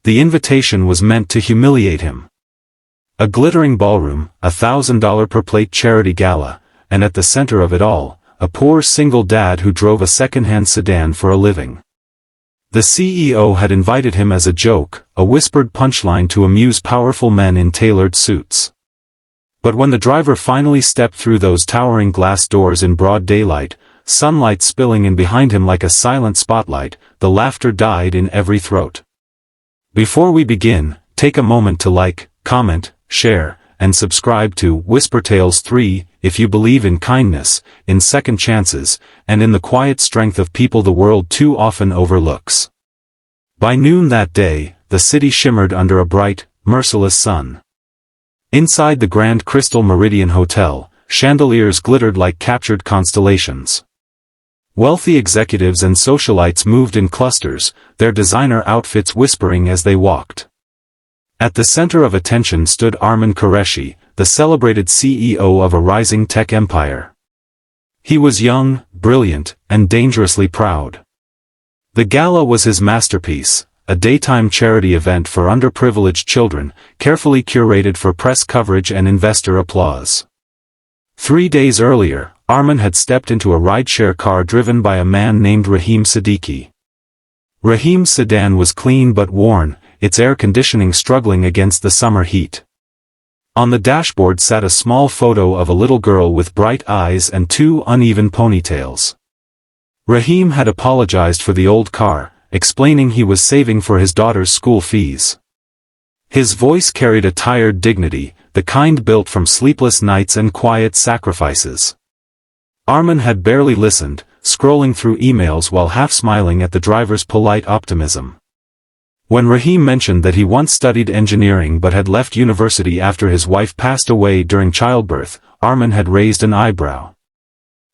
The invitation was meant to humiliate him. A glittering ballroom, $1,000 per plate charity gala, and at the center of it all, a poor single dad who drove a second-hand sedan for a living. The CEO had invited him as a joke, a whispered punchline to amuse powerful men in tailored suits. But when the driver finally stepped through those towering glass doors in broad daylight, sunlight spilling in behind him like a silent spotlight, the laughter died in every throat. Before we begin, take a moment to like, comment, share, and subscribe to Whisper Tales 3, if you believe in kindness, in second chances, and in the quiet strength of people the world too often overlooks. By noon that day, the city shimmered under a bright, merciless sun. Inside the Grand Crystal Meridian Hotel, chandeliers glittered like captured constellations. Wealthy executives and socialites moved in clusters, their designer outfits whispering as they walked. At the center of attention stood Arman Qureshi, the celebrated CEO of a rising tech empire. He was young, brilliant, and dangerously proud. The gala was his masterpiece, a daytime charity event for underprivileged children, carefully curated for press coverage and investor applause. 3 days earlier, Arman had stepped into a rideshare car driven by a man named Rahim Siddiqui. Rahim's sedan was clean but worn, its air conditioning struggling against the summer heat. On the dashboard sat a small photo of a little girl with bright eyes and 2 uneven ponytails. Rahim had apologized for the old car, explaining he was saving for his daughter's school fees. His voice carried a tired dignity, the kind built from sleepless nights and quiet sacrifices. Arman had barely listened, scrolling through emails while half smiling at the driver's polite optimism. When Rahim mentioned that he once studied engineering but had left university after his wife passed away during childbirth, Arman had raised an eyebrow.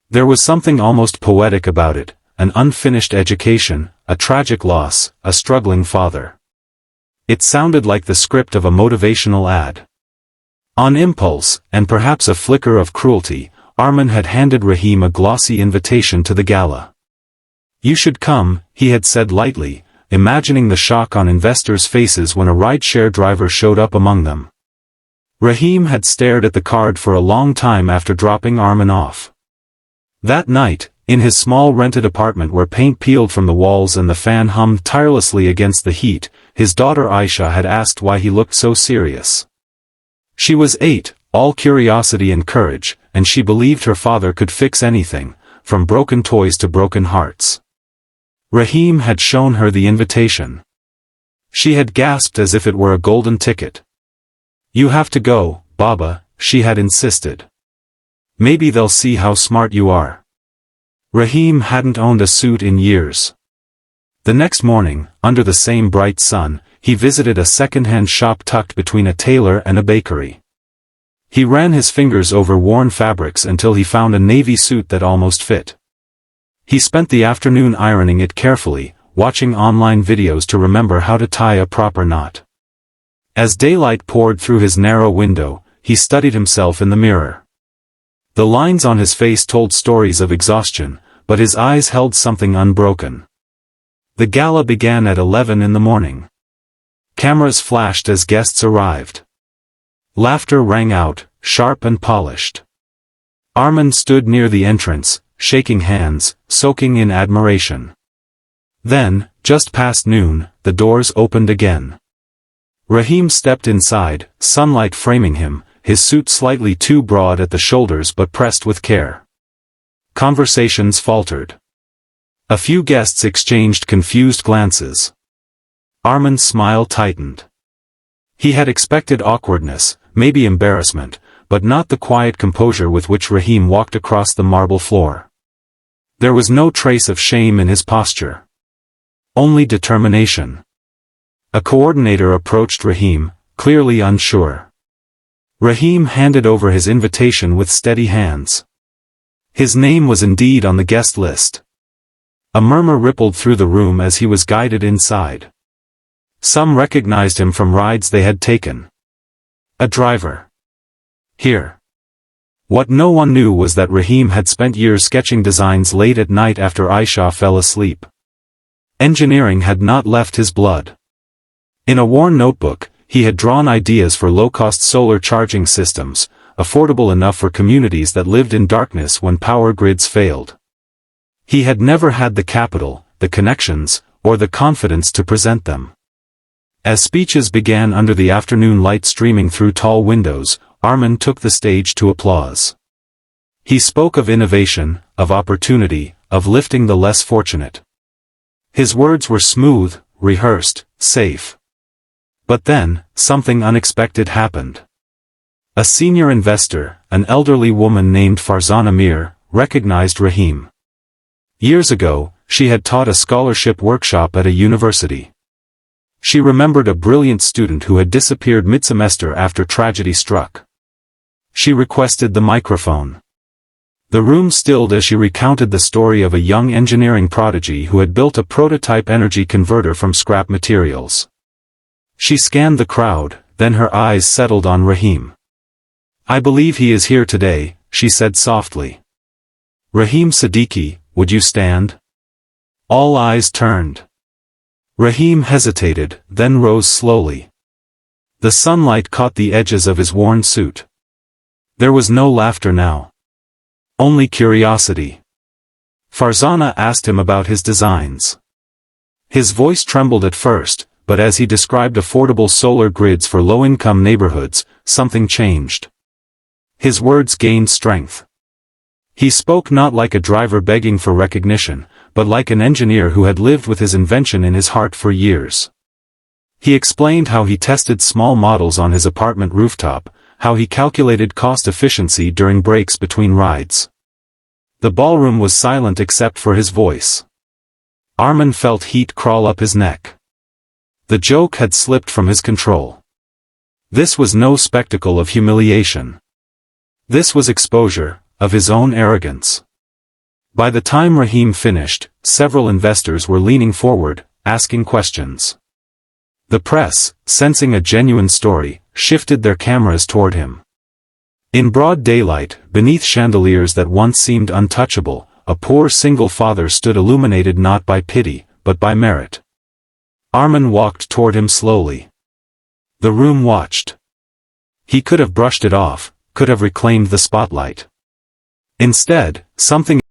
There was something almost poetic about it, an unfinished education, a tragic loss, a struggling father. It sounded like the script of a motivational ad. On impulse, and perhaps a flicker of cruelty, Arman had handed Rahim a glossy invitation to the gala. "You should come," he had said lightly, imagining the shock on investors' faces when a rideshare driver showed up among them. Rahim had stared at the card for a long time after dropping Arman off. That night, in his small rented apartment where paint peeled from the walls and the fan hummed tirelessly against the heat, his daughter Aisha had asked why he looked so serious. She was 8, all curiosity and courage, and she believed her father could fix anything, from broken toys to broken hearts. Rahim had shown her the invitation. She had gasped as if it were a golden ticket. "You have to go, Baba," she had insisted. "Maybe they'll see how smart you are." Rahim hadn't owned a suit in years. The next morning, under the same bright sun, he visited a second-hand shop tucked between a tailor and a bakery. He ran his fingers over worn fabrics until he found a navy suit that almost fit. He spent the afternoon ironing it carefully, watching online videos to remember how to tie a proper knot. As daylight poured through his narrow window, he studied himself in the mirror. The lines on his face told stories of exhaustion, but his eyes held something unbroken. The gala began at 11 in the morning. Cameras flashed as guests arrived. Laughter rang out, sharp and polished. Arman stood near the entrance, shaking hands, soaking in admiration. Then, just past noon, the doors opened again. Rahim stepped inside, sunlight framing him, his suit slightly too broad at the shoulders but pressed with care. Conversations faltered. A few guests exchanged confused glances. Arman's smile tightened. He had expected awkwardness, maybe embarrassment, but not the quiet composure with which Rahim walked across the marble floor. There was no trace of shame in his posture. Only determination. A coordinator approached Rahim, clearly unsure. Rahim handed over his invitation with steady hands. His name was indeed on the guest list. A murmur rippled through the room as he was guided inside. Some recognized him from rides they had taken. A driver. Here. What no one knew was that Rahim had spent years sketching designs late at night after Aisha fell asleep. Engineering had not left his blood. In a worn notebook, he had drawn ideas for low-cost solar charging systems, affordable enough for communities that lived in darkness when power grids failed. He had never had the capital, the connections, or the confidence to present them. As speeches began under the afternoon light streaming through tall windows, Armin took the stage to applause. He spoke of innovation, of opportunity, of lifting the less fortunate. His words were smooth, rehearsed, safe. But then, something unexpected happened. A senior investor, an elderly woman named Farzana Mir, recognized Rahim. Years ago, she had taught a scholarship workshop at a university. She remembered a brilliant student who had disappeared mid-semester after tragedy struck. She requested the microphone. The room stilled as she recounted the story of a young engineering prodigy who had built a prototype energy converter from scrap materials. She scanned the crowd, then her eyes settled on Rahim. "I believe he is here today," she said softly. "Rahim Siddiqui, would you stand?" All eyes turned. Rahim hesitated, then rose slowly. The sunlight caught the edges of his worn suit. There was no laughter now. Only curiosity. Farzana asked him about his designs. His voice trembled at first, but as he described affordable solar grids for low-income neighborhoods, something changed. His words gained strength. He spoke not like a driver begging for recognition, but like an engineer who had lived with his invention in his heart for years. He explained how he tested small models on his apartment rooftop, how he calculated cost efficiency during breaks between rides. The ballroom was silent except for his voice. Armin felt heat crawl up his neck. The joke had slipped from his control. This was no spectacle of humiliation. This was exposure of his own arrogance. By the time Rahim finished, several investors were leaning forward, asking questions. The press, sensing a genuine story, shifted their cameras toward him. In broad daylight, beneath chandeliers that once seemed untouchable, a poor single father stood illuminated not by pity, but by merit. Armin walked toward him slowly. The room watched. He could have brushed it off, could have reclaimed the spotlight. Instead, something